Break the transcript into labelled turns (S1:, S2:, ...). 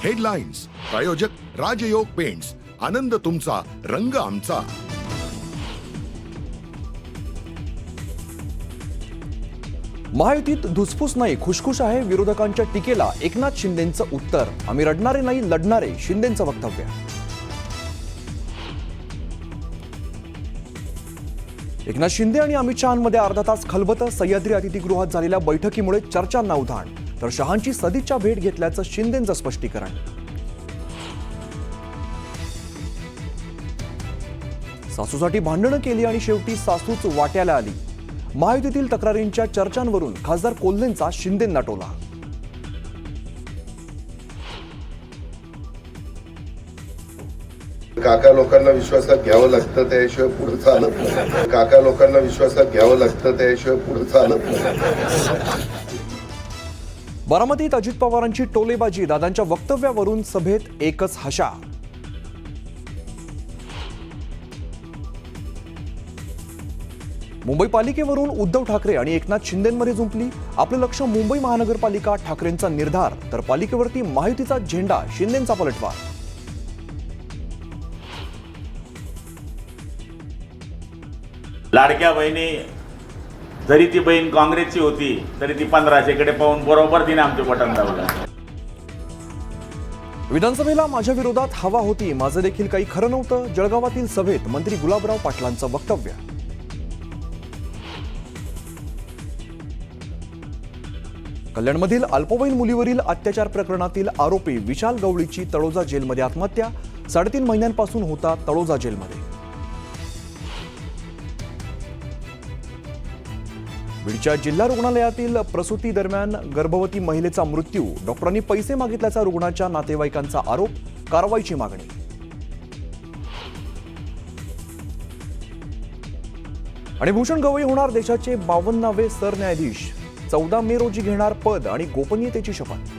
S1: Headlines प्रायोजक राजयोग paints, आनंद तुमचा, रंग आमचा.
S2: महायुतीत धुसफूस नाही, खुशखुश आहे. विरोधकांच्या टीकेला एकनाथ शिंदेंचं उत्तर. आम्ही रडणारे नाही, लढणारे, शिंदेंचं वक्तव्य. एकनाथ शिंदे आणि अमित शहांमध्ये अर्धा तास खलबतं. सह्याद्री अतिथीगृहात झालेल्या बैठकीमुळे चर्चांना उधाण. तर शहांची सदिच्छा भेट घेतल्याचं शिंदेंचं स्पष्टीकरण. सासूसाठी भांडणं केली आणि शेवटी सासूच वाट्याला आली. महायुतीतील तक्रारींच्या चर्चांवरून खासदार कोल्हेंचा शिंदेंना टोला.
S3: काका लोकांना विश्वासात घ्यावं लागतं, त्याशिवाय पुढे चालत नाही. काका लोकांना विश्वासात घ्यावं लागतं, त्याशिवाय पुढे चालत नाही.
S2: बारामतीत अजित पवारांची टोलेबाजी. दादांच्या वक्तव्यावरून सभेत एकच हशा. मुंबई पालिकेवरून उद्धव ठाकरे आणि एकनाथ शिंदेंमध्ये जुंपली. आपलं लक्ष मुंबई महानगरपालिका, ठाकरेंचा निर्धार. तर पालिकेवरती महायुतीचा झेंडा, शिंदेंचा पलटवार.
S4: लाडक्या बहिणी, जरी ती बहीण काँग्रेसची होती तरी ती 1500कडे पाहून बरोबर तिने आमचे बटन दाबलं.
S2: विधानसभेला माझ्या विरोधात हवा होती, माझं देखील काही खरं नव्हतं. जळगावातील सभेत मंत्री गुलाबराव पाटलांचं वक्तव्य. कल्याणमधील अल्पवयीन मुलीवरील अत्याचार प्रकरणातील आरोपी विशाल गवळीची तळोजा जेलमध्ये आत्महत्या. 3.5 महिन्यांपासून होता तळोजा जेलमध्ये. बीडच्या जिल्हा रुग्णालयातील प्रसूती दरम्यान गर्भवती महिलेचा मृत्यू. डॉक्टरांनी पैसे मागितल्याचा रुग्णाच्या नातेवाईकांचा आरोप. कारवाईची मागणी. आणि भूषण गवई होणार देशाचे 52वे सरन्यायाधीश. 14 मे रोजी घेणार पद आणि गोपनीयतेची शपथ.